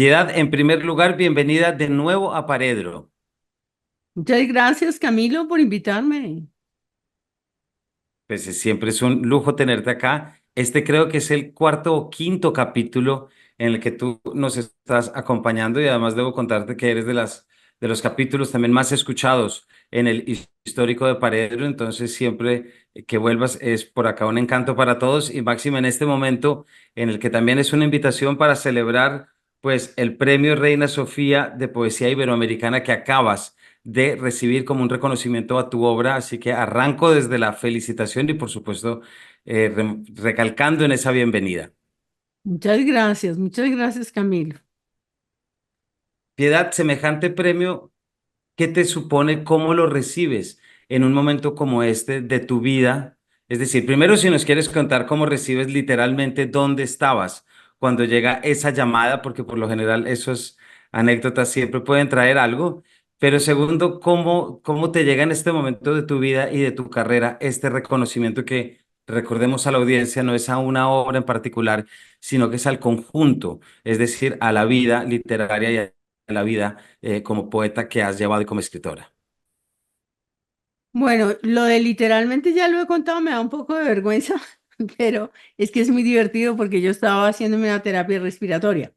Piedad, en primer lugar, bienvenida de nuevo a Paredro. Muchas gracias, Camilo, por invitarme. Siempre es un lujo tenerte acá. Este creo que es el cuarto o quinto capítulo en el que tú nos estás acompañando y además debo contarte que eres de los capítulos también más escuchados en el histórico de Paredro. Entonces siempre que vuelvas es por acá un encanto para todos y máxima en este momento en el que también es una invitación para celebrar pues el Premio Reina Sofía de Poesía Iberoamericana que acabas de recibir como un reconocimiento a tu obra. Así que arranco desde la felicitación y por supuesto recalcando en esa bienvenida. Muchas gracias, Camilo. Piedad, semejante premio, ¿qué te supone? ¿Cómo lo recibes en un momento como este de tu vida? Es decir, primero si nos quieres contar cómo recibes literalmente dónde estabas cuando llega esa llamada, porque por lo general esas anécdotas siempre pueden traer algo. Pero segundo, ¿cómo te llega en este momento de tu vida y de tu carrera este reconocimiento que, recordemos a la audiencia, no es a una obra en particular, sino que es al conjunto, es decir, a la vida literaria y a la vida como poeta que has llevado y como escritora? Bueno, lo de literalmente ya lo he contado, me da un poco de vergüenza, pero es que es muy divertido porque yo estaba haciéndome una terapia respiratoria,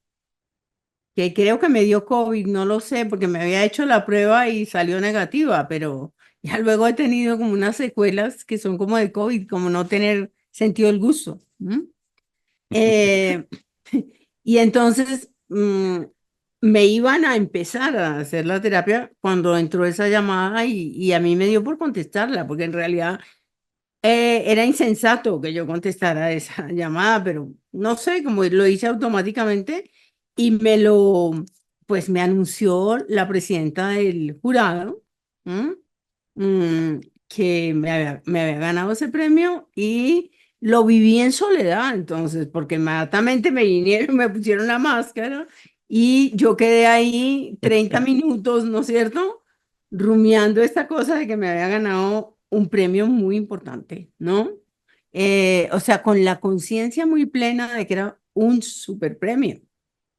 que creo que me dio COVID, no lo sé, porque me había hecho la prueba y salió negativa, pero ya luego he tenido como unas secuelas que son como de COVID, como no tener sentido del gusto. Eh, y entonces me iban a empezar a hacer la terapia cuando entró esa llamada y a mí me dio por contestarla, porque en realidad era insensato que yo contestara esa llamada, pero no sé, como lo hice automáticamente y pues me anunció la presidenta del jurado. ¿M? mm, que me había ganado ese premio y lo viví en soledad, entonces, porque inmediatamente me vinieron, me pusieron la máscara y yo quedé ahí 30 minutos, ¿no es cierto? Rumiando esta cosa de que me había ganado un premio muy importante, ¿no? O sea, con la conciencia muy plena de que era un super premio,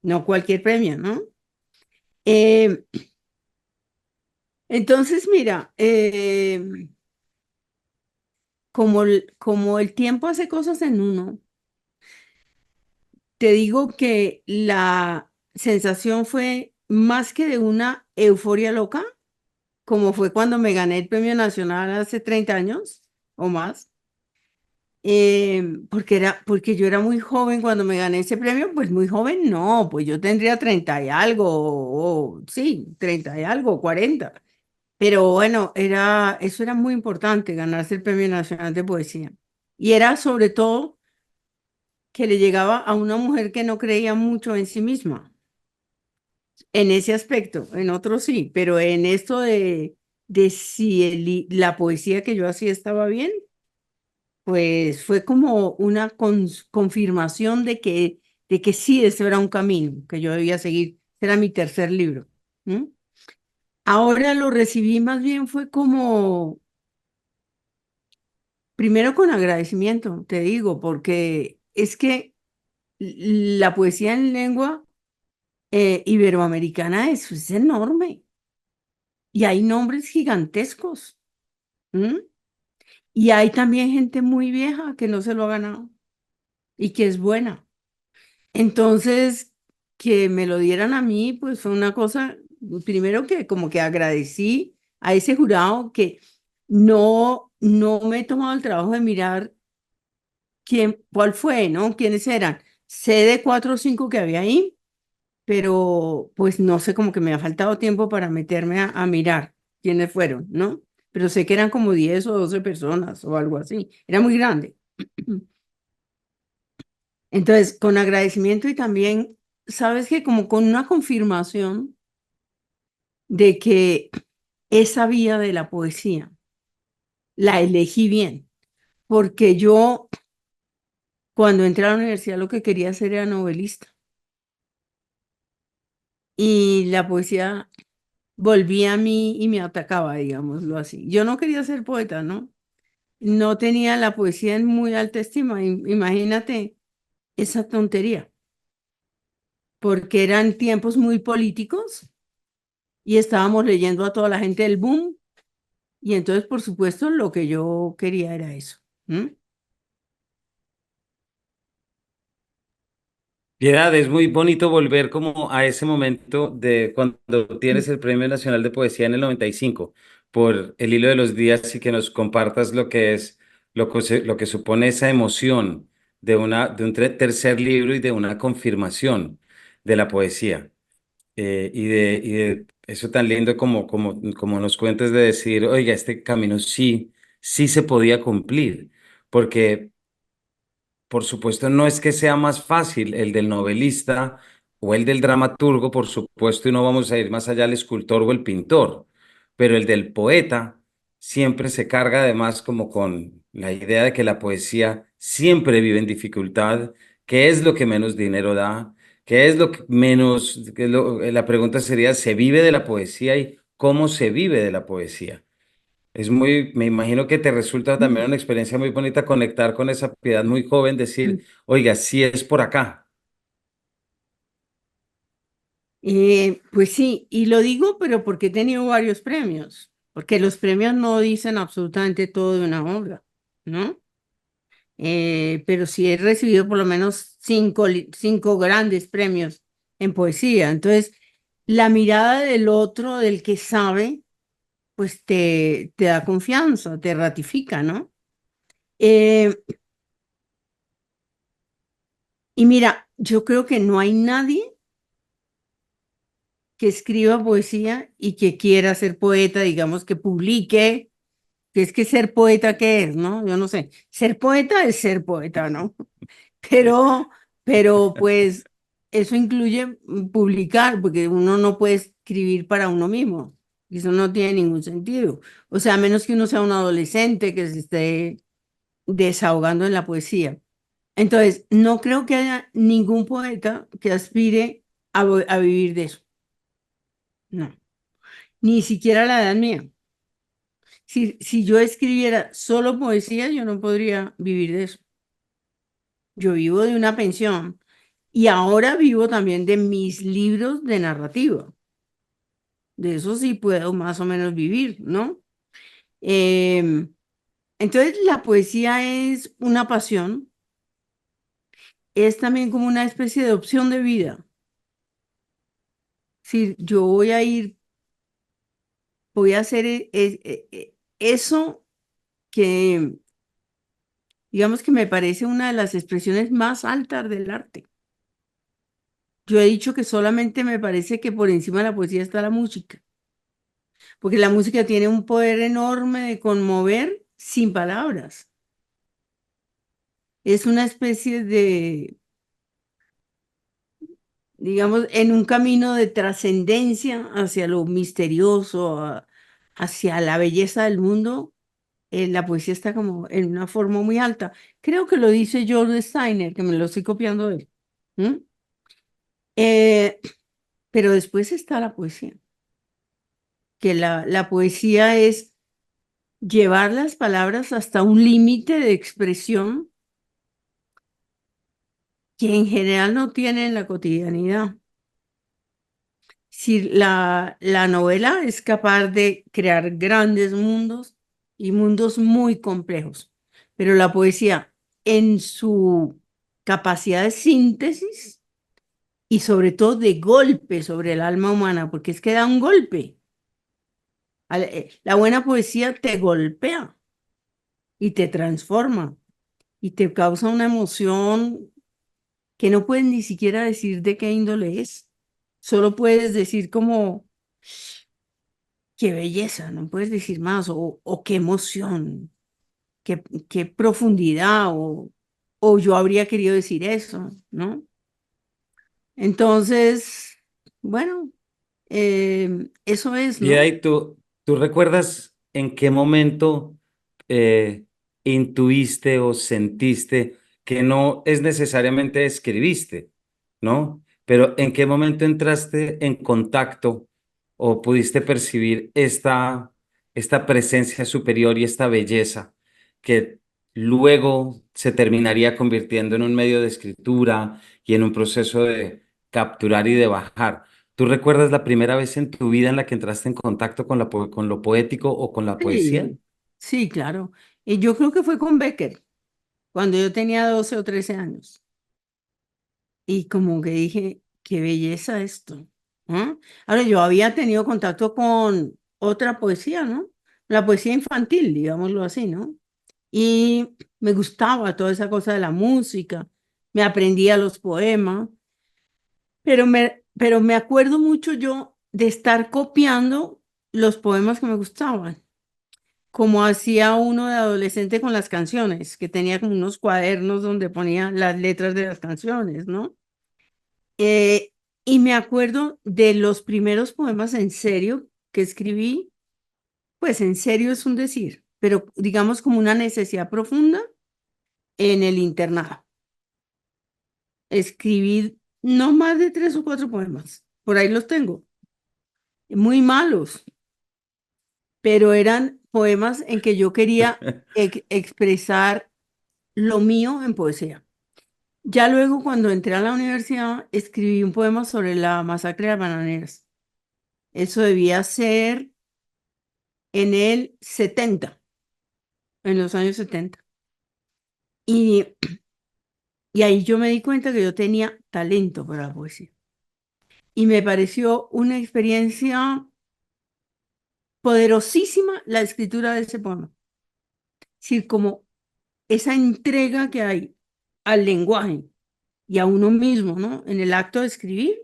no cualquier premio, ¿no? Eh, entonces, mira, como el tiempo hace cosas en uno, te digo que la sensación fue más que de una euforia loca, como fue cuando me gané el premio nacional hace 30 años o más, porque yo era muy joven cuando me gané ese premio, pues muy joven no, pues yo tendría 30 y algo, o sí, 30 y algo, 40. Pero bueno, eso era muy importante, ganarse el Premio Nacional de Poesía. Y era sobre todo que le llegaba a una mujer que no creía mucho en sí misma, en ese aspecto, en otros sí, pero en esto de si la poesía que yo hacía estaba bien, pues fue como una confirmación de que sí, ese era un camino que yo debía seguir. Ese era mi tercer libro. ¿M? Ahora lo recibí más bien fue como, primero con agradecimiento, te digo, porque es que la poesía en lengua iberoamericana es enorme y hay nombres gigantescos. ¿M? Y hay también gente muy vieja que no se lo ha ganado y que es buena. Entonces, que me lo dieran a mí, pues fue una cosa, primero que como que agradecí a ese jurado que no me he tomado el trabajo de mirar cuál fue, ¿no? ¿Quiénes eran? Sé de cuatro o cinco que había ahí, pero pues no sé, como que me ha faltado tiempo para meterme a mirar quiénes fueron, ¿no? Pero sé que eran como 10 o 12 personas o algo así. Era muy grande. Entonces, con agradecimiento y también, sabes que como con una confirmación de que esa vía de la poesía la elegí bien, porque yo cuando entré a la universidad lo que quería hacer era novelista y la poesía volvía a mí y me atacaba, digámoslo así. Yo no quería ser poeta, ¿no? No tenía la poesía en muy alta estima. Imagínate esa tontería. porque eran tiempos muy políticos y estábamos leyendo a toda la gente del boom. Y entonces, por supuesto, lo que yo quería era eso. ¿M? Piedad, es muy bonito volver como a ese momento de cuando Mm. tienes el Premio Nacional de Poesía en el 95, por el hilo de los días y que nos compartas lo que es, lo que supone esa emoción de un tercer libro y de una confirmación de la poesía. Y de eso tan lindo como nos cuentes de decir, oiga, este camino sí se podía cumplir, porque por supuesto, no es que sea más fácil el del novelista o el del dramaturgo, por supuesto, y no vamos a ir más allá al escultor o el pintor, pero el del poeta siempre se carga además como con la idea de que la poesía siempre vive en dificultad, que es lo que menos dinero da, que es lo que menos, la pregunta sería, ¿se vive de la poesía y cómo se vive de la poesía? Es muy, me imagino que te resulta también una experiencia muy bonita conectar con esa Piedad muy joven, Mm. decir, oiga, sí es por acá. Pues sí, y lo digo, pero porque he tenido varios premios, porque los premios no dicen absolutamente todo de una obra, ¿no? Pero sí he recibido por lo menos cinco grandes premios en poesía. Entonces, la mirada del otro, del que sabe, pues te da confianza, te ratifica, ¿no? Eh, y mira, yo creo que no hay nadie que escriba poesía y que quiera ser poeta, digamos, que publique, que es que ser poeta, ¿qué es, no? Yo no sé. Ser poeta es ser poeta, ¿no? Pero, pero pues eso incluye publicar, porque uno no puede escribir para uno mismo. Y eso no tiene ningún sentido. O sea, a menos que uno sea un adolescente que se esté desahogando en la poesía. Entonces, no creo que haya ningún poeta que aspire a vivir de eso. No, ni siquiera la edad mía. Si yo escribiera solo poesía, yo no podría vivir de eso. Yo vivo de una pensión y ahora vivo también de mis libros de narrativa. De eso sí puedo más o menos vivir, ¿no? Em, entonces, la poesía es una pasión, es también como una especie de opción de vida. Si yo voy a hacer eso que, digamos que me parece una de las expresiones más altas del arte. Yo he dicho que solamente me parece que por encima de la poesía está la música, porque la música tiene un poder enorme de conmover sin palabras. Es una especie de, digamos, en un camino de trascendencia hacia lo misterioso, hacia la belleza del mundo. La poesía está como en una forma muy alta. Creo que lo dice George Steiner, que me lo estoy copiando de él. ¿Mm? Eh, pero después está la poesía, que la poesía es llevar las palabras hasta un límite de expresión que en general no tiene en la cotidianidad. Si la novela es capaz de crear grandes mundos y mundos muy complejos, pero la poesía en su capacidad de síntesis y sobre todo de golpe sobre el alma humana, porque es que da un golpe. La buena poesía te golpea y te transforma y te causa una emoción que no puedes ni siquiera decir de qué índole es. Solo puedes decir como, qué belleza, no puedes decir más, o qué emoción, qué profundidad, o yo habría querido decir eso, ¿no? Entonces, bueno, eso es, Y ¿no? ahí tú recuerdas en qué momento intuiste o sentiste que no es necesariamente escribiste, ¿no? Pero en qué momento entraste en contacto o pudiste percibir esta presencia superior y esta belleza que luego se terminaría convirtiendo en un medio de escritura y en un proceso capturar y de bajar. ¿Tú recuerdas la primera vez en tu vida en la que entraste en contacto con con lo poético o con la poesía? Sí, sí, claro. Y yo creo que fue con Becker, cuando yo tenía 12 o 13 años. Y como que dije, qué belleza esto. ¿Ah? Ahora, yo había tenido contacto con otra poesía, ¿no? La poesía infantil, digámoslo así, ¿no? Y me gustaba toda esa cosa de la música, me aprendía los poemas, pero me acuerdo mucho yo de estar copiando los poemas que me gustaban, como hacía uno de adolescente con las canciones, que tenía como unos cuadernos donde ponía las letras de las canciones, ¿no? Eh, y me acuerdo de los primeros poemas en serio que escribí, pues en serio es un decir, pero digamos como una necesidad profunda en el internado. Escribí no más de 3 o 4 poemas, por ahí los tengo, muy malos, pero eran poemas en que yo quería expresar lo mío en poesía. Ya luego, cuando entré a la universidad, escribí un poema sobre la masacre de las bananeras. Eso debía ser en el 70, en los años 70. Y, y ahí yo me di cuenta que yo tenía talento para la poesía. Y me pareció una experiencia poderosísima la escritura de ese poema. Es decir, como esa entrega que hay al lenguaje y a uno mismo, ¿no? En el acto de escribir,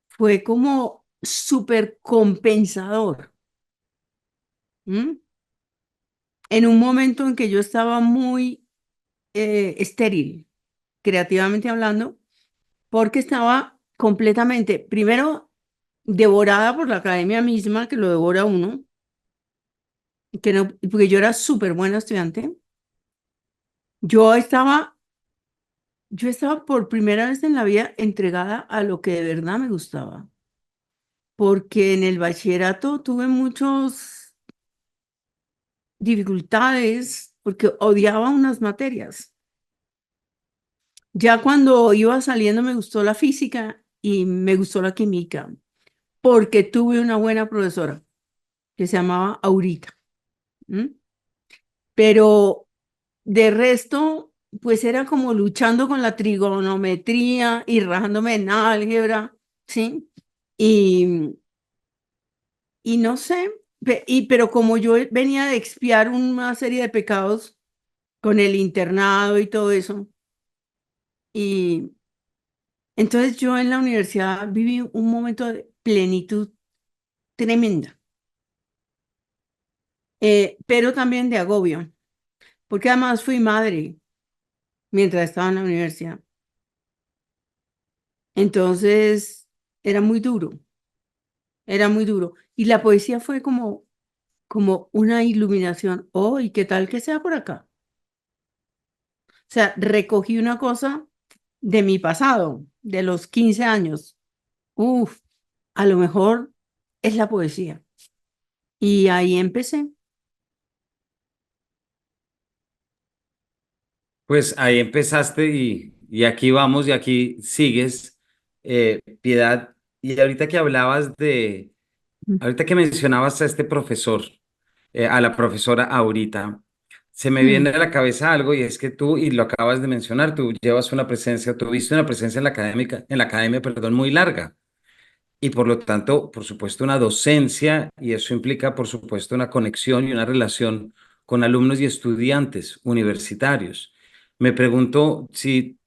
fue como súper compensador. ¿M? En un momento en que yo estaba muy estéril, creativamente hablando, porque estaba completamente, primero, devorada por la academia misma, que lo devora uno, que no, porque yo era súper buena estudiante. Yo estaba, yo estaba por primera vez en la vida entregada a lo que de verdad me gustaba, porque en el bachillerato tuve muchas dificultades, porque odiaba unas materias. Ya cuando iba saliendo me gustó la física y me gustó la química, porque tuve una buena profesora que se llamaba Aurita. ¿M? Pero de resto, pues era como luchando con la trigonometría y rajándome en álgebra, ¿sí? Y, y no sé, pero como yo venía de expiar una serie de pecados con el internado y todo eso, y entonces yo en la universidad viví un momento de plenitud tremenda, pero también de agobio, porque además fui madre mientras estaba en la universidad. Entonces era muy duro, era muy duro. Y la poesía fue como una iluminación. Oh, ¿y qué tal que sea por acá? O sea, recogí una cosa de mi pasado, de los 15 años. Uf, a lo mejor es la poesía. Y ahí empecé. Pues ahí empezaste y aquí vamos y aquí sigues, Piedad. Y ahorita que hablabas ahorita que mencionabas a este profesor, a la profesora Aurita, se me Mm, viene a la cabeza algo y es que tú, y lo acabas de mencionar, tú llevas una presencia, tuviste una presencia en en la academia, perdón, muy larga. Y por lo tanto, por supuesto, una docencia, y eso implica, por supuesto, una conexión y una relación con alumnos y estudiantes universitarios. Me pregunto si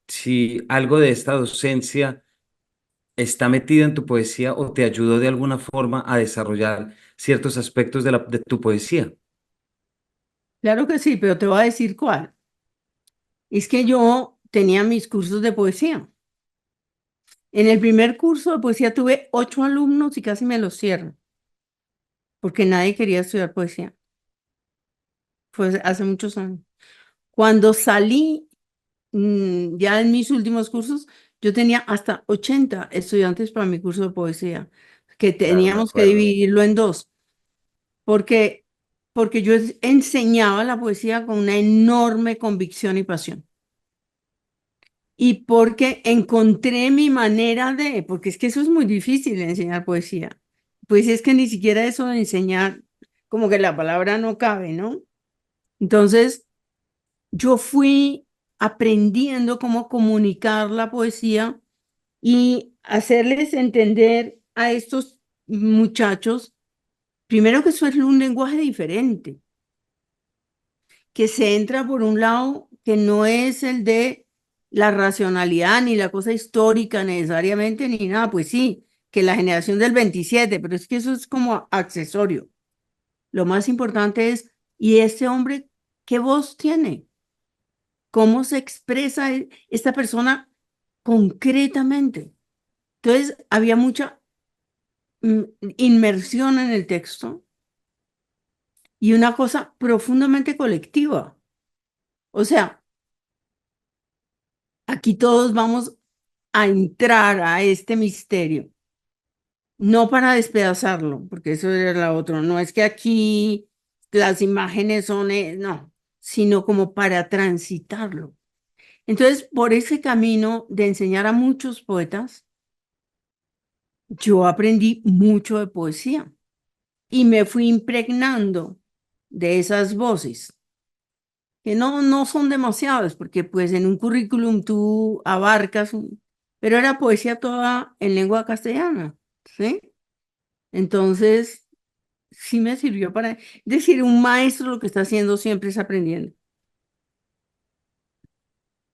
algo de esta docencia está metida en tu poesía o te ayudó de alguna forma a desarrollar ciertos aspectos de tu poesía. claro que sí, pero te voy a decir cuál. Es que yo tenía mis cursos de poesía. En el primer curso de poesía tuve 8 alumnos y casi me los cierro, porque nadie quería estudiar poesía. Fue hace muchos años. Cuando salí, ya en mis últimos cursos, yo tenía hasta 80 estudiantes para mi curso de poesía, que Claro, me teníamos que acuerdo. dividirlo en dos, porque, porque yo enseñaba la poesía con una enorme convicción y pasión. y porque encontré mi manera de, porque es que eso es muy difícil de enseñar poesía. Pues es que ni siquiera eso de enseñar, como que la palabra no cabe, ¿no? Entonces, yo fui aprendiendo cómo comunicar la poesía y hacerles entender a estos muchachos, primero que eso es un lenguaje diferente, que se entra por un lado que no es el de la racionalidad ni la cosa histórica necesariamente ni nada, pues sí, que la generación del 27, pero es que eso es como accesorio. Lo más importante es, ¿y este hombre qué voz tiene? ¿Cómo se expresa esta persona concretamente? Entonces, había mucha mm, inmersión en el texto y una cosa profundamente colectiva. O sea, aquí todos vamos a entrar a este misterio, no para despedazarlo, porque eso era la otra, no es que aquí las imágenes son, no, sino como para transitarlo. Entonces, por ese camino de enseñar a muchos poetas, yo aprendí mucho de poesía y me fui impregnando de esas voces, que no son demasiadas, porque pues en un currículum tú abarcas, pero era poesía toda en lengua castellana, ¿sí? Entonces, sí me sirvió para decir, un maestro lo que está haciendo siempre es aprendiendo.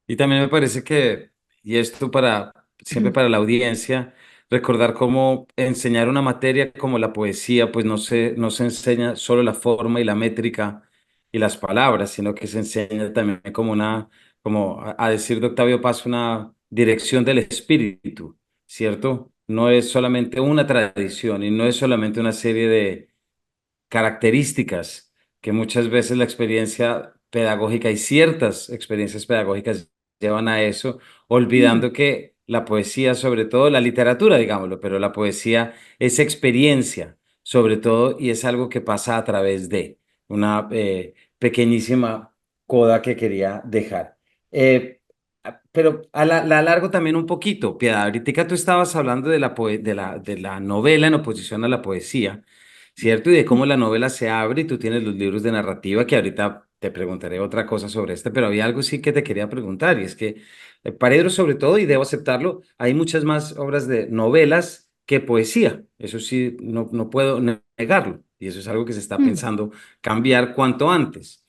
Y también me parece que, y esto para, siempre para la audiencia, recordar cómo enseñar una materia como la poesía, pues no se enseña solo la forma y la métrica y las palabras, sino que se enseña también como como a decir de Octavio Paz, una dirección del espíritu, ¿cierto? No es solamente una tradición y no es solamente una serie de características que muchas veces la experiencia pedagógica y ciertas experiencias pedagógicas llevan a eso, Mm. olvidando que la poesía, sobre todo la literatura, digámoslo, pero la poesía es experiencia, sobre todo, y es algo que pasa a través de una pequeñísima coda que quería dejar. Pero la alargo también un poquito, Piedad. Ahorita tú estabas hablando de de la novela en oposición a la poesía. ¿Cierto? Y de cómo la novela se abre y tú tienes los libros de narrativa, que ahorita te preguntaré otra cosa sobre este, pero había algo sí que te quería preguntar, y es que Paredro sobre todo, y debo aceptarlo, hay muchas más obras de novelas que poesía, eso sí, no puedo negarlo, y eso es algo que se está Mm. pensando cambiar cuanto antes.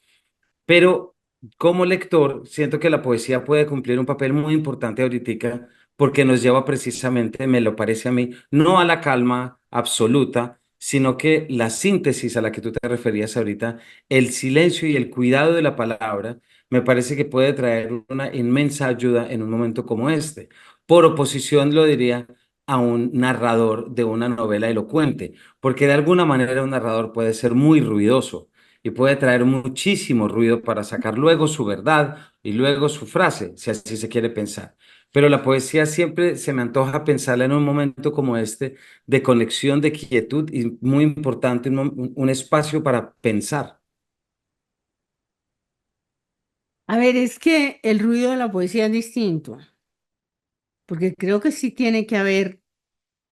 Pero como lector, siento que la poesía puede cumplir un papel muy importante ahorita porque nos lleva precisamente, me lo parece a mí, no a la calma absoluta, sino que la síntesis a la que tú te referías ahorita, el silencio y el cuidado de la palabra, me parece que puede traer una inmensa ayuda en un momento como este. Por oposición, lo diría a un narrador de una novela elocuente, porque de alguna manera un narrador puede ser muy ruidoso y puede traer muchísimo ruido para sacar luego su verdad y luego su frase, si así se quiere pensar. Pero la poesía siempre se me antoja pensarla en un momento como este de conexión, de quietud y muy importante, un espacio para pensar. A ver, es que el ruido de la poesía es distinto, porque creo que sí tiene que haber,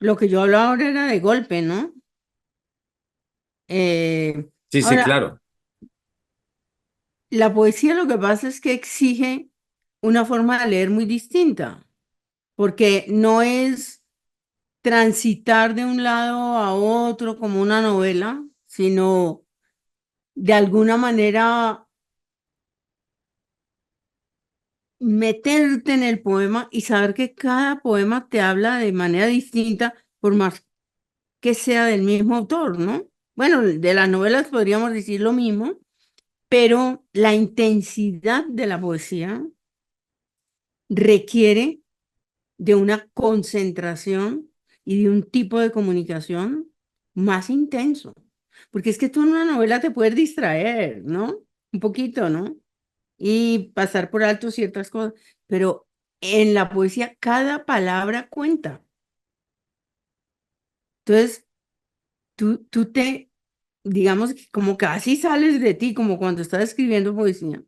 lo que yo hablaba ahora era de golpe, ¿no? Eh, Sí, sí, ahora, claro. la poesía lo que pasa es que exige una forma de leer muy distinta, porque no es transitar de un lado a otro como una novela, sino de alguna manera meterte en el poema y saber que cada poema te habla de manera distinta, por más que sea del mismo autor, ¿no? Bueno, de las novelas podríamos decir lo mismo, pero la intensidad de la poesía requiere de una concentración y de un tipo de comunicación más intenso. Porque es que tú en una novela te puedes distraer, ¿no? Un poquito, ¿no? Y pasar por alto ciertas cosas, pero en la poesía cada palabra cuenta. Entonces, tú te, digamos, que como casi sales de ti, como cuando estás escribiendo poesía,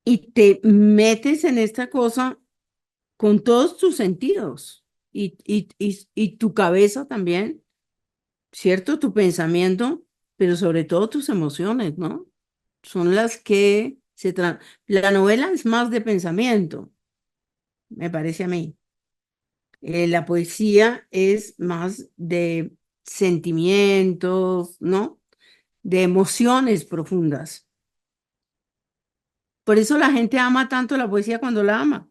y te metes en esta cosa con todos tus sentidos y tu cabeza también, ¿cierto? Tu pensamiento, pero sobre todo tus emociones, ¿no? Son las que La novela es más de pensamiento, me parece a mí. La poesía es más de sentimientos, ¿no? De emociones profundas. Por eso la gente ama tanto la poesía cuando la ama,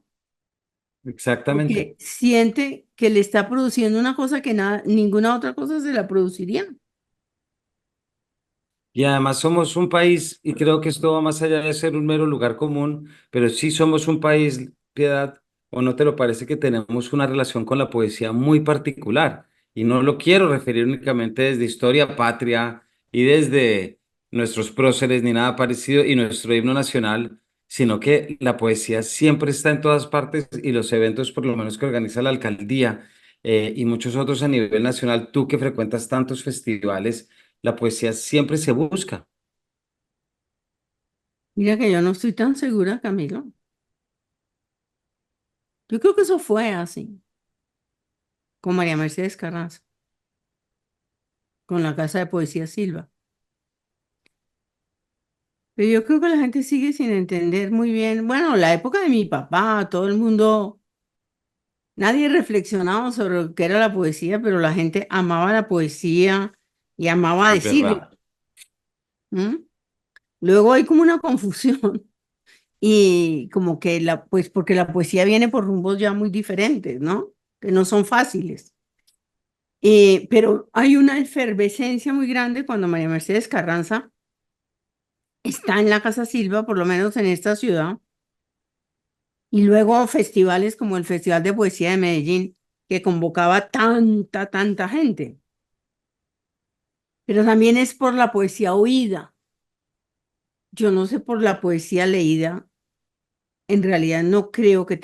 Exactamente. porque siente que le está produciendo una cosa que ninguna otra cosa se la produciría. Y además somos un país, y creo que esto va más allá de ser un mero lugar común, pero sí somos un país, Piedad, ¿o no te lo parece que tenemos una relación con la poesía muy particular? Y no lo quiero referir únicamente desde historia patria y desde nuestros próceres ni nada parecido y nuestro himno nacional, sino que la poesía siempre está en todas partes y los eventos, por lo menos que organiza la alcaldía y muchos otros a nivel nacional, tú que frecuentas tantos festivales, la poesía siempre se busca. Mira que yo no estoy tan segura, Camilo. Yo creo que eso fue así, con María Mercedes Carranza, con la Casa de Poesía Silva. Pero yo creo que la gente sigue sin entender muy bien. Bueno, la época de mi papá, todo el mundo, nadie reflexionaba sobre lo que era la poesía, pero la gente amaba la poesía y amaba Es decirla. verdad. ¿M? Luego hay como una confusión y como que pues porque la poesía viene por rumbos ya muy diferentes, ¿no? Que no son fáciles. Pero hay una efervescencia muy grande cuando María Mercedes Carranza está en la Casa Silva, por lo menos en esta ciudad, y luego festivales como el Festival de Poesía de Medellín, que convocaba tanta gente. Pero también es por la poesía oída. Yo no sé por la poesía leída. En realidad no creo que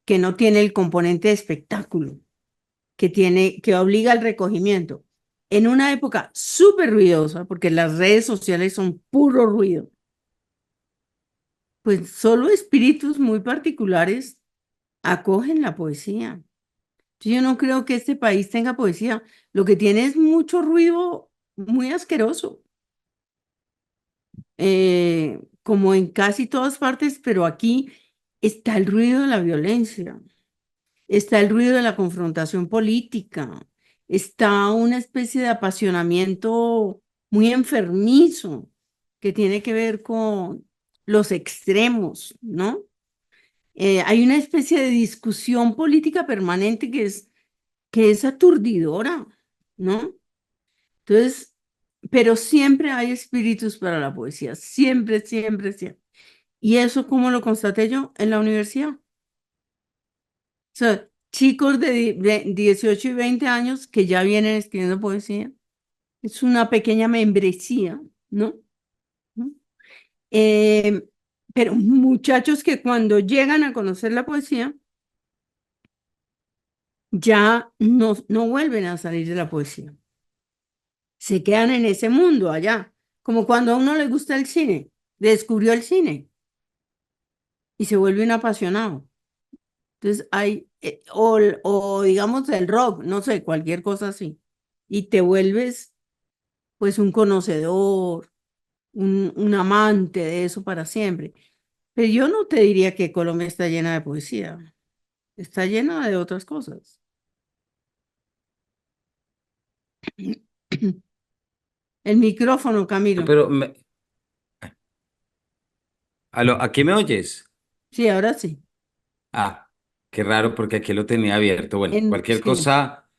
que no tiene el componente de espectáculo, que obliga al recogimiento. En una época súper ruidosa, porque las redes sociales son puro ruido, pues solo espíritus muy particulares acogen la poesía. Yo no creo que este país tenga poesía. Lo que tiene es mucho ruido muy asqueroso, como en casi todas partes, pero aquí está el ruido de la violencia, está el ruido de la confrontación política, está una especie de apasionamiento muy enfermizo que tiene que ver con los extremos, ¿no? Hay una especie de discusión política permanente que es aturdidora, ¿no? Entonces, pero siempre hay espíritus para la poesía, siempre. ¿Y eso cómo lo constaté yo? En la universidad. O sea, chicos de 18 y 20 años que ya vienen escribiendo poesía. Es una pequeña membresía, ¿no? ¿No? Eh, pero muchachos que cuando llegan a conocer la poesía, ya no vuelven a salir de la poesía. Se quedan en ese mundo allá, como cuando a uno le gusta el cine, descubrió el cine y se vuelve un apasionado. Entonces o digamos el rock, no sé, cualquier cosa así, y te vuelves pues un conocedor, un amante de eso para siempre. Pero yo no te diría que Colombia está llena de poesía, está llena de otras cosas. El micrófono, Camilo. Pero, aló, ¿aquí me oyes? Sí, ahora sí. Ah, qué raro porque aquí lo tenía abierto. Bueno, Sí, cualquier cosa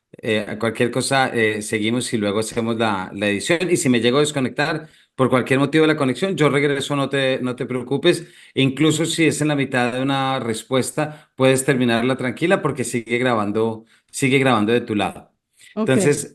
seguimos y luego hacemos la edición. Y si me llego a desconectar por cualquier motivo de la conexión, yo regreso, no te preocupes. Incluso si es en la mitad de una respuesta, puedes terminarla tranquila porque sigue grabando de tu lado. ok. Entonces,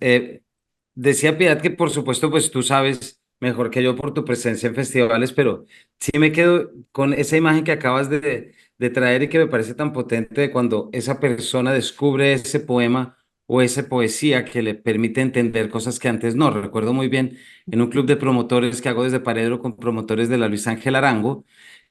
decía Piedad que por supuesto, pues tú sabes mejor que yo por tu presencia en festivales, pero sí me quedo con esa imagen que acabas de traer y que me parece tan potente de cuando esa persona descubre ese poema o esa poesía que le permite entender cosas que antes no. Recuerdo muy bien en un club de promotores que hago desde Paredro con promotores de la Luis Ángel Arango,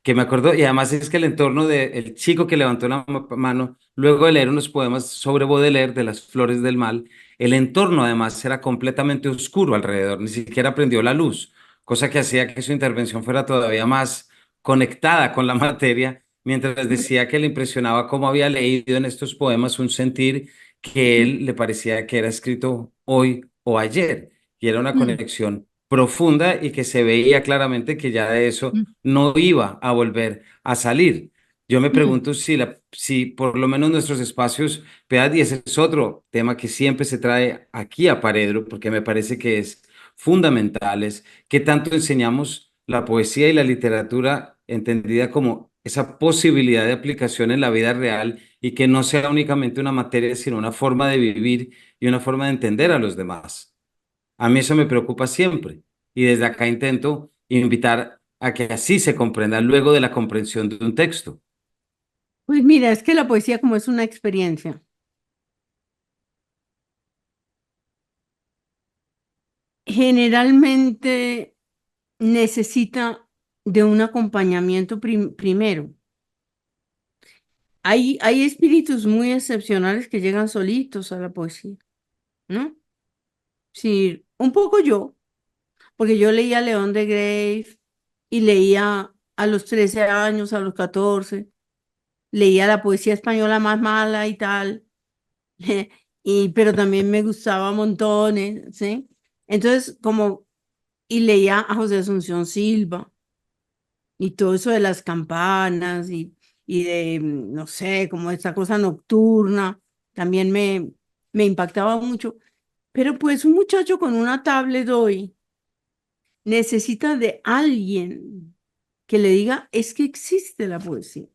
que me acuerdo, y además es que el entorno del chico que levantó la mano, luego de leer unos poemas sobre Baudelaire, de las flores del mal, el entorno además era completamente oscuro alrededor, ni siquiera prendió la luz, cosa que hacía que su intervención fuera todavía más conectada con la materia, mientras decía que le impresionaba cómo había leído en estos poemas un sentir que él le parecía que era escrito hoy o ayer, y era una Mm, conexión profunda y que se veía claramente que ya de eso mm, no iba a volver a salir. Yo me mm. pregunto si por lo menos nuestros espacios, Piedad, y ese es otro tema que siempre se trae aquí a Paredro, porque me parece que es fundamental, es que tanto enseñamos la poesía y la literatura entendida como esa posibilidad de aplicación en la vida real y que no sea únicamente una materia, sino una forma de vivir y una forma de entender a los demás. A mí eso me preocupa siempre y desde acá intento invitar a que así se comprenda luego de la comprensión de un texto. Pues mira, es que la poesía como es una experiencia, generalmente necesita de un acompañamiento primero. Hay espíritus muy excepcionales que llegan solitos a la poesía, ¿no? Sí, un poco yo, porque yo leía León de Grave y leía a los 13 años, a los 14, leía la poesía española más mala y tal, pero también me gustaba montones, ¿sí? Entonces, y leía a José Asunción Silva y todo eso de las campanas y de, no sé, como esta cosa nocturna, también me impactaba mucho. Pero pues un muchacho con una tablet hoy necesita de alguien que le diga, es que existe la poesía.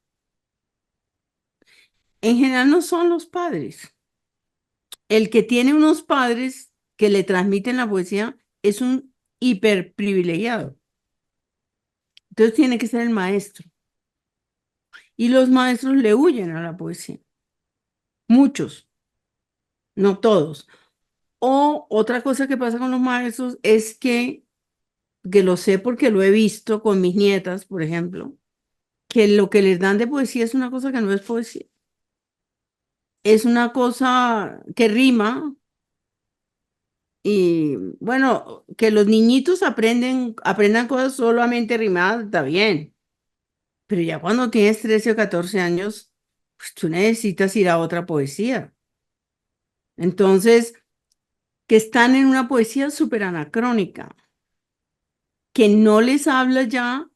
En general no son los padres. El que tiene unos padres que le transmiten la poesía es un hiper privilegiado. Entonces tiene que ser el maestro. Y los maestros le huyen a la poesía. Muchos, no todos. O otra cosa que pasa con los maestros es que lo sé porque lo he visto con mis nietas, por ejemplo, que lo que les dan de poesía es una cosa que no es poesía. Es una cosa que rima y bueno, que los niñitos aprendan cosas solamente rimadas, está bien. Pero ya cuando tienes 13 o 14 años, pues tú necesitas ir a otra poesía. Entonces, que están en una poesía súper anacrónica, que no les habla ya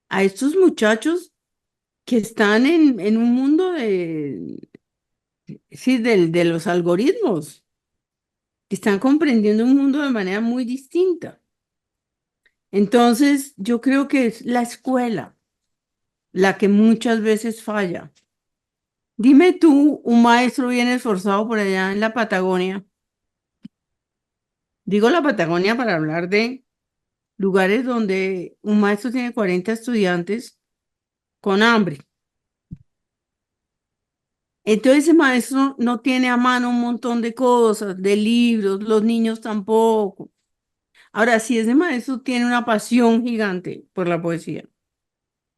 a estos muchachos que están en un mundo sí, de los algoritmos, que están comprendiendo un mundo de manera muy distinta. Entonces, yo creo que es la escuela la que muchas veces falla. Dime tú, un maestro bien esforzado por allá en la Patagonia. Digo la Patagonia para hablar de lugares donde un maestro tiene 40 estudiantes con hambre. Entonces ese maestro no tiene a mano un montón de cosas, de libros, los niños tampoco. Ahora, si ese maestro tiene una pasión gigante por la poesía,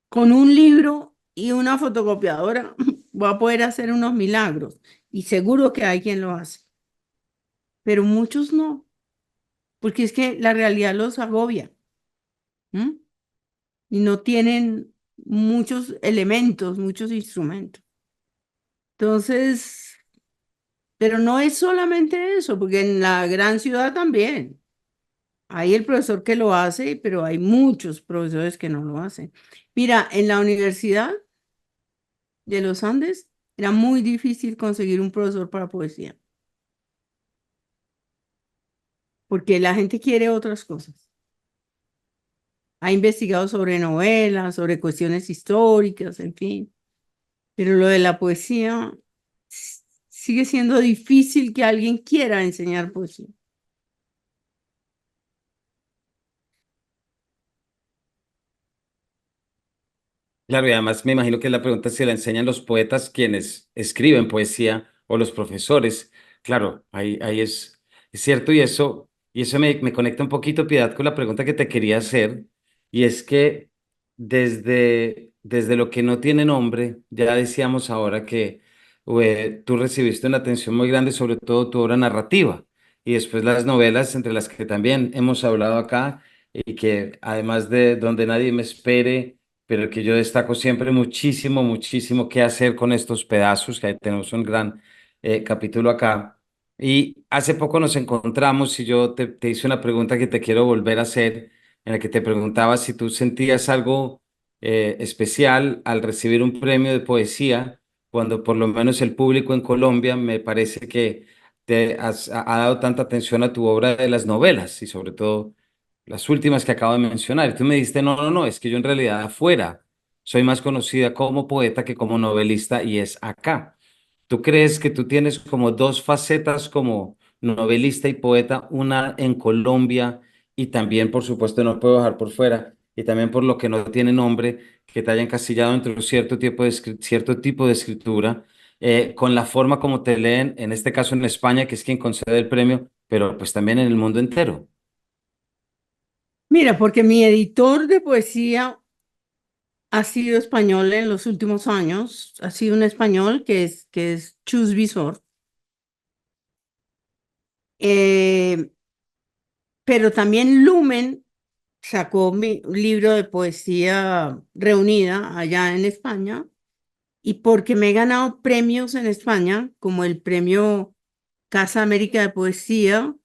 con un libro y una fotocopiadora, va a poder hacer unos milagros. Y seguro que hay quien lo hace, pero muchos no, porque es que la realidad los agobia, ¿m? Y no tienen muchos elementos, muchos instrumentos. Entonces, pero no es solamente eso, porque en la gran ciudad también. Hay el profesor que lo hace, pero hay muchos profesores que no lo hacen. Mira, en la Universidad de los Andes era muy difícil conseguir un profesor para poesía, porque la gente quiere otras cosas. Ha investigado sobre novelas, sobre cuestiones históricas, en fin, pero lo de la poesía sigue siendo difícil que alguien quiera enseñar poesía. Claro, y además me imagino que la pregunta es si la enseñan los poetas quienes escriben poesía o los profesores. Claro, ahí es cierto y eso me conecta un poquito, Piedad, con la pregunta que te quería hacer, y es que desde lo que no tiene nombre, ya decíamos ahora que tú recibiste una atención muy grande, sobre todo tu obra narrativa, y después las novelas, entre las que también hemos hablado acá, y que además de Donde nadie me espere, pero que yo destaco siempre muchísimo, muchísimo qué hacer con estos pedazos, que ahí tenemos un gran capítulo acá. Y hace poco nos encontramos y yo te hice una pregunta que te quiero volver a hacer en la que te preguntaba si tú sentías algo especial al recibir un premio de poesía, cuando por lo menos el público en Colombia me parece que ha dado tanta atención a tu obra de las novelas y sobre todo las últimas que acabo de mencionar. Y tú me dijiste, no, no, no, es que yo en realidad afuera soy más conocida como poeta que como novelista y es acá. ¿Tú crees que tú tienes como dos facetas como novelista y poeta, una en Colombia y también, por supuesto, no puedo dejar por fuera, y también por lo que no tiene nombre, que te haya encasillado entre un cierto tipo de escritura, con la forma como te leen, en este caso en España, que es quien concede el premio, pero pues también en el mundo entero? Mira, porque mi editor de poesía ha sido español en los últimos años, ha sido un español que es Chus Visor, eh, pero también Lumen sacó un libro de poesía reunida allá en España, y porque me he ganado premios en España, como el premio Casa América de Poesía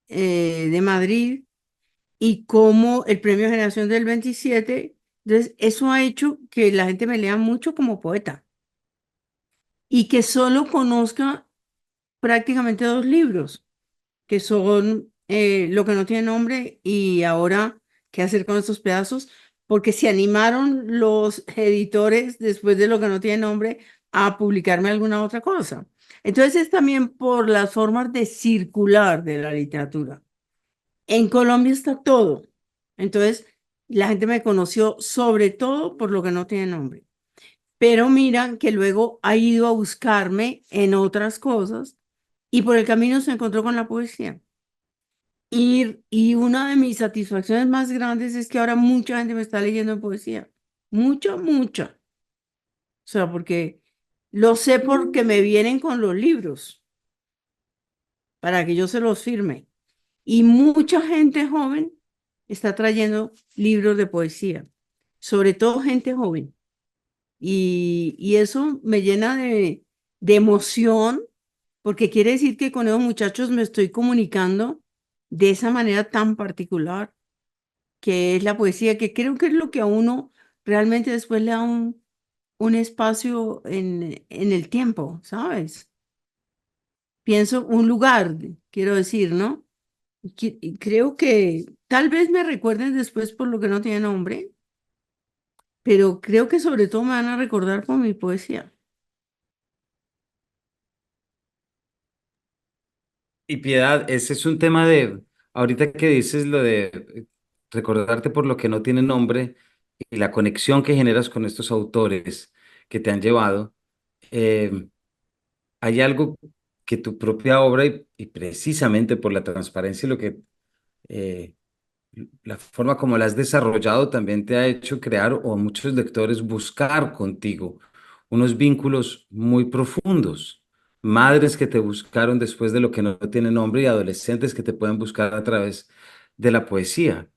de Madrid y como el premio Generación del 27, entonces eso ha hecho que la gente me lea mucho como poeta y que solo conozca prácticamente dos libros, que son Lo que no tiene nombre y Ahora, ¿qué hacer con estos pedazos? Porque se animaron los editores después de Lo que no tiene nombre a publicarme alguna otra cosa. Entonces es también por las formas de circular de la literatura. En Colombia está todo. Entonces la gente me conoció sobre todo por Lo que no tiene nombre. Pero mira que luego ha ido a buscarme en otras cosas y por el camino se encontró con la poesía. Y una de mis satisfacciones más grandes es que ahora mucha gente me está leyendo poesía. Mucha, mucha. O sea, porque lo sé porque me vienen con los libros para que yo se los firme. Y mucha gente joven está trayendo libros de poesía, sobre todo gente joven. Y eso me llena de emoción porque quiere decir que con esos muchachos me estoy comunicando de esa manera tan particular que es la poesía, que creo que es lo que a uno realmente después le da un espacio en el tiempo, ¿sabes? Pienso un lugar, quiero decir, ¿no? Y creo que tal vez me recuerden después por lo que no tiene nombre, pero creo que sobre todo me van a recordar por mi poesía. Y Piedad, ese es un tema de, ahorita que dices lo de recordarte por lo que no tiene nombre y la conexión que generas con estos autores que te han llevado, eh, hay algo que tu propia obra y precisamente por la transparencia y lo que eh, la forma como la has desarrollado también te ha hecho crear o a muchos lectores buscar contigo unos vínculos muy profundos. Madres que te buscaron después de lo que no tiene nombre y adolescentes que te pueden buscar a través de la poesía.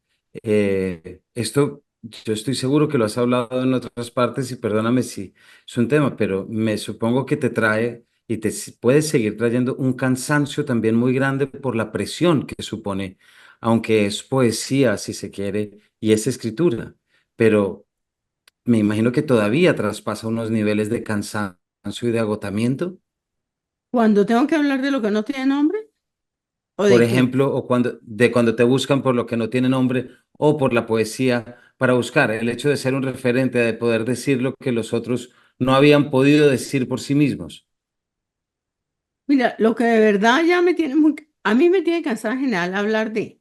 Esto yo estoy seguro que lo has hablado en otras partes y perdóname si es un tema, pero me supongo que te trae y puede seguir trayendo un cansancio también muy grande por la presión que supone, aunque es poesía, si se quiere, y es escritura, pero me imagino que todavía traspasa unos niveles de cansancio y de agotamiento. Cuando tengo que hablar de lo que no tiene nombre, ¿o Por de qué? ejemplo, o cuando te buscan por lo que no tiene nombre o por la poesía para buscar el hecho de ser un referente, de poder decir lo que los otros no habían podido decir por sí mismos. Mira, lo que de verdad ya me tiene muy, a mí me tiene cansada en general hablar de,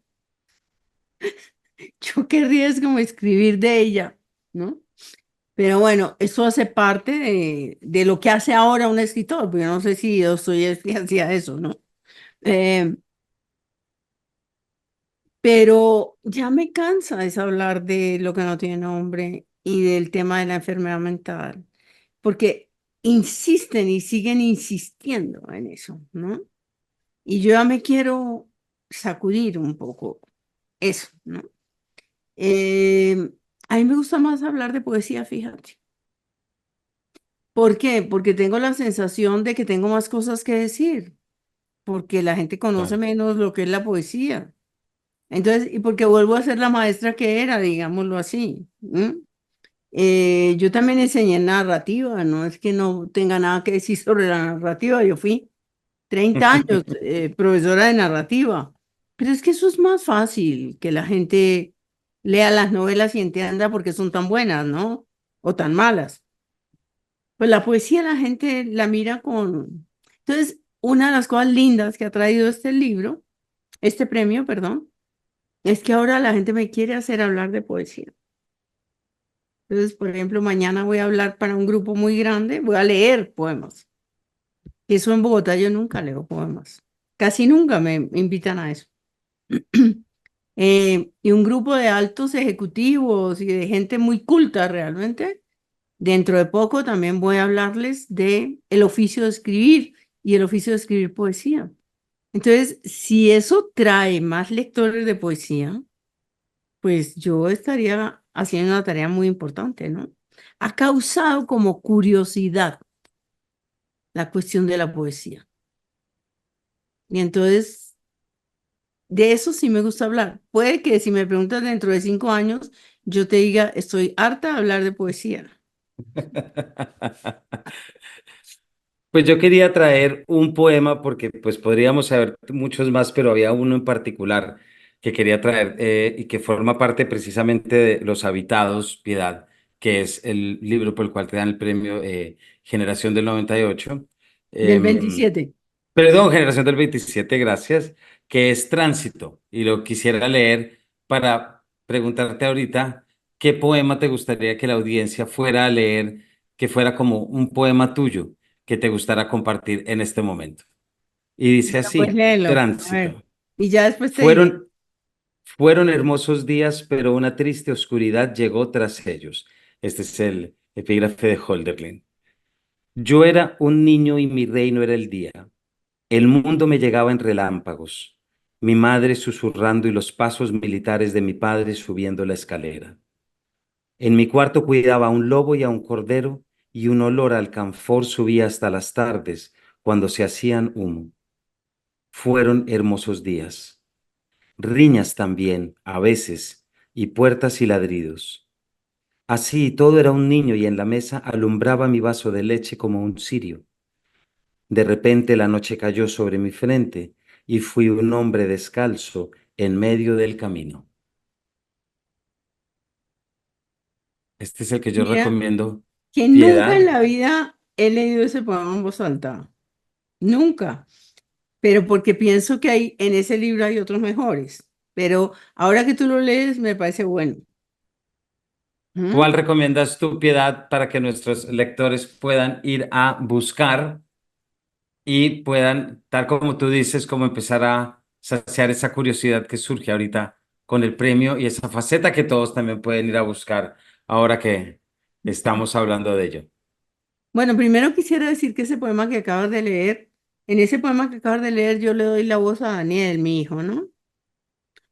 yo querría es como escribir de ella, ¿no? Pero bueno, eso hace parte de lo que hace ahora un escritor, porque yo no sé si Dostoyevski hacía eso, ¿no? Eh, pero ya me cansa es hablar de lo que no tiene nombre y del tema de la enfermedad mental, porque insisten y siguen insistiendo en eso, ¿no? Y yo ya me quiero sacudir un poco eso, ¿no? Eh, a mí me gusta más hablar de poesía, fíjate. ¿Por qué? Porque tengo la sensación de que tengo más cosas que decir, porque la gente conoce Claro. menos lo que es la poesía. Entonces, y porque vuelvo a ser la maestra que era, digámoslo así. Yo también enseñé narrativa, no es que no tenga nada que decir sobre la narrativa, yo fui 30 años profesora de narrativa, pero es que eso es más fácil, que la gente lea las novelas y entienda por qué son tan buenas, ¿no? O tan malas. Pues la poesía la gente la mira con... Entonces, una de las cosas lindas que ha traído este libro, este premio, perdón, es que ahora la gente me quiere hacer hablar de poesía. Entonces, por ejemplo, mañana voy a hablar para un grupo muy grande, voy a leer poemas. Eso en Bogotá yo nunca leo poemas. Casi nunca me invitan a eso. Y un grupo de altos ejecutivos y de gente muy culta realmente. Dentro de poco también voy a hablarles de el oficio de escribir y el oficio de escribir poesía. Entonces, si eso trae más lectores de poesía, pues yo estaría haciendo una tarea muy importante, ¿no? Ha causado como curiosidad la cuestión de la poesía. Y entonces, de eso sí me gusta hablar. Puede que si me preguntas dentro de 5 años, yo te diga, estoy harta de hablar de poesía. Pues yo quería traer un poema porque pues podríamos saber muchos más, pero había uno en particular que quería traer y que forma parte precisamente de Los Habitados, Piedad, que es el libro por el cual te dan el premio Generación del 98. Del Em, 27. Perdón, Generación del 27, gracias, que es Tránsito. Y lo quisiera leer para preguntarte ahorita, ¿qué poema te gustaría que la audiencia fuera a leer, que fuera como un poema tuyo, que te gustara compartir en este momento? Y dice Bueno, pues así, léelo. A ver. Tránsito. Y ya después te diré. Fueron, fueron hermosos días, pero una triste oscuridad llegó tras ellos. Este es el epígrafe de Holderlin. Yo era un niño y mi reino era el día. El mundo me llegaba en relámpagos, mi madre susurrando y los pasos militares de mi padre subiendo la escalera. En mi cuarto cuidaba a un lobo y a un cordero, y un olor a alcanfor subía hasta las tardes, cuando se hacían humo. Fueron hermosos días. Riñas también, a veces, y puertas y ladridos. Así todo era un niño y en la mesa alumbraba mi vaso de leche como un cirio. De repente la noche cayó sobre mi frente y fui un hombre descalzo en medio del camino. Este es el que yo Mira, recomiendo. que nunca en Piedad. la vida he leído ese poema en voz alta. Nunca. Pero porque pienso que hay, en ese libro hay otros mejores. Pero ahora que tú lo lees, me parece bueno. ¿Cuál ¿Mm? recomiendas tú, Piedad, para que nuestros lectores puedan ir a buscar y puedan, tal como tú dices, como empezar a saciar esa curiosidad que surge ahorita con el premio y esa faceta que todos también pueden ir a buscar ahora que estamos hablando de ello? Bueno, primero quisiera decir que ese poema que acabas de leer, en ese poema que acabas de leer, yo le doy la voz a Daniel, mi hijo, ¿no?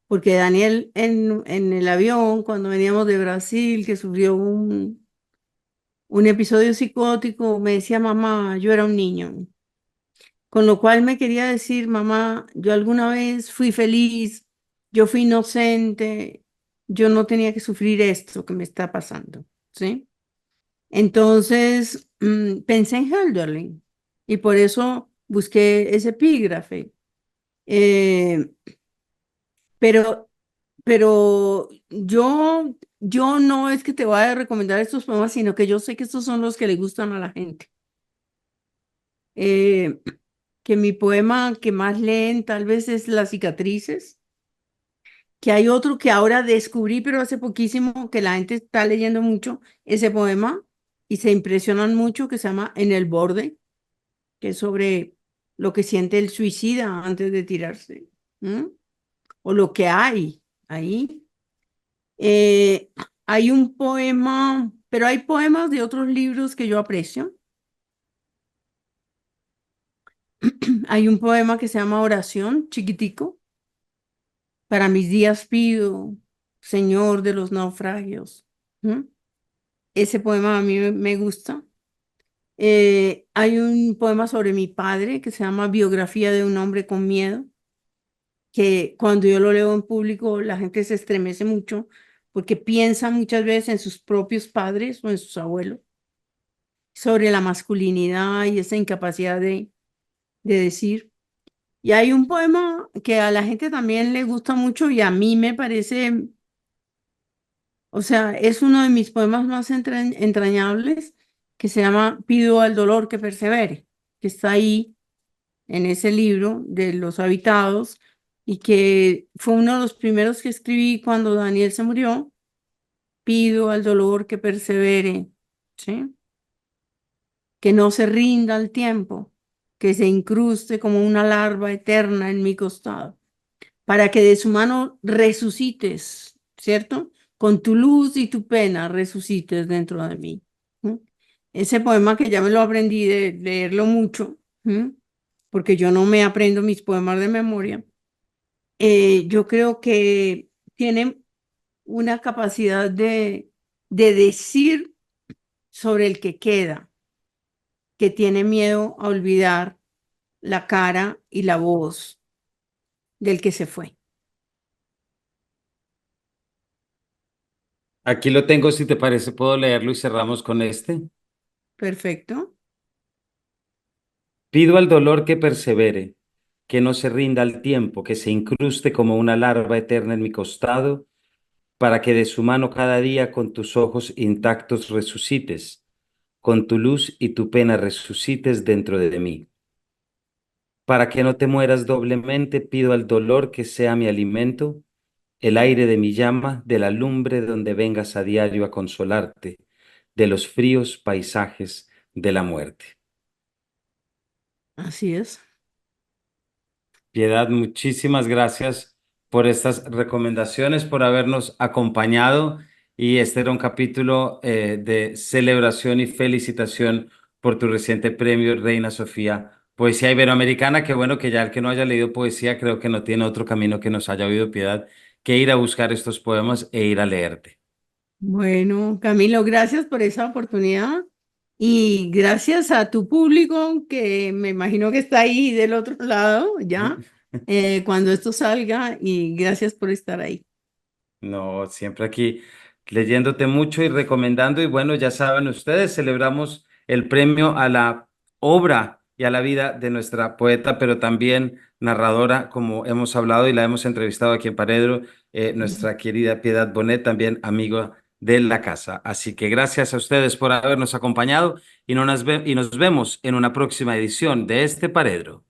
Porque Daniel en el avión, cuando veníamos de Brasil, que sufrió un episodio psicótico, me decía, mamá, yo era un niño. Con lo cual me quería decir, mamá, yo alguna vez fui feliz, yo fui inocente, yo no tenía que sufrir esto que me está pasando, ¿sí? Entonces, pensé en Hölderlin y por eso busqué ese epígrafe. Eh, pero, pero yo no es que te vaya a recomendar estos poemas, sino que yo sé que estos son los que le gustan a la gente. Eh, que mi poema que más leen tal vez es Las cicatrices, que hay otro que ahora descubrí, pero hace poquísimo, que la gente está leyendo mucho ese poema y se impresionan mucho, que se llama En el borde, que es sobre lo que siente el suicida antes de tirarse, ¿m? O lo que hay ahí. Eh, Hay un poema, pero hay poemas de otros libros que yo aprecio. Hay un poema que se llama Oración, chiquitico. Para mis días pido, Señor de los naufragios. ¿Mm? Ese poema a mí me gusta. Hay un poema sobre mi padre que se llama Biografía de un hombre con miedo, que cuando yo lo leo en público la gente se estremece mucho porque piensa muchas veces en sus propios padres o en sus abuelos, sobre la masculinidad y esa incapacidad de decir. Y hay un poema que a la gente también le gusta mucho y a mí me parece, o sea, es uno de mis poemas más entrañables, que se llama Pido al dolor que persevere, que está ahí en ese libro de Los Habitados y que fue uno de los primeros que escribí cuando Daniel se murió. Pido al dolor que persevere, ¿sí? Que no se rinda al tiempo, que se incruste como una larva eterna en mi costado, para que de su mano resucites, ¿cierto? Con tu luz y tu pena resucites dentro de mí. ¿Mm? Ese poema que ya me lo aprendí de leerlo mucho, ¿mm? Porque yo no me aprendo mis poemas de memoria, yo creo que tiene una capacidad de decir sobre el que queda, que tiene miedo a olvidar la cara y la voz del que se fue. Aquí lo tengo, si te parece, puedo leerlo y cerramos con este. Perfecto. Pido al dolor que persevere, que no se rinda al tiempo, que se incruste como una larva eterna en mi costado, para que de su mano cada día con tus ojos intactos resucites, con tu luz y tu pena resucites dentro de mí. Para que no te mueras doblemente, pido al dolor que sea mi alimento, el aire de mi llama, de la lumbre donde vengas a diario a consolarte, de los fríos paisajes de la muerte. Así es. Piedad, muchísimas gracias por estas recomendaciones, por habernos acompañado. Y este era un capítulo de celebración y felicitación por tu reciente premio Reina Sofía Poesía Iberoamericana. Qué bueno que ya el que no haya leído poesía creo que no tiene otro camino que nos haya oído, Piedad, que ir a buscar estos poemas e ir a leerte. Bueno, Camilo, gracias por esa oportunidad y gracias a tu público que me imagino que está ahí del otro lado ya cuando esto salga y gracias por estar ahí. No, siempre aquí leyéndote mucho y recomendando. Y bueno, ya saben ustedes, celebramos el premio a la obra y a la vida de nuestra poeta, pero también narradora, como hemos hablado y la hemos entrevistado aquí en Paredro, nuestra querida Piedad Bonet, también amiga de la casa. Así que gracias a ustedes por habernos acompañado y, y nos vemos en una próxima edición de este Paredro.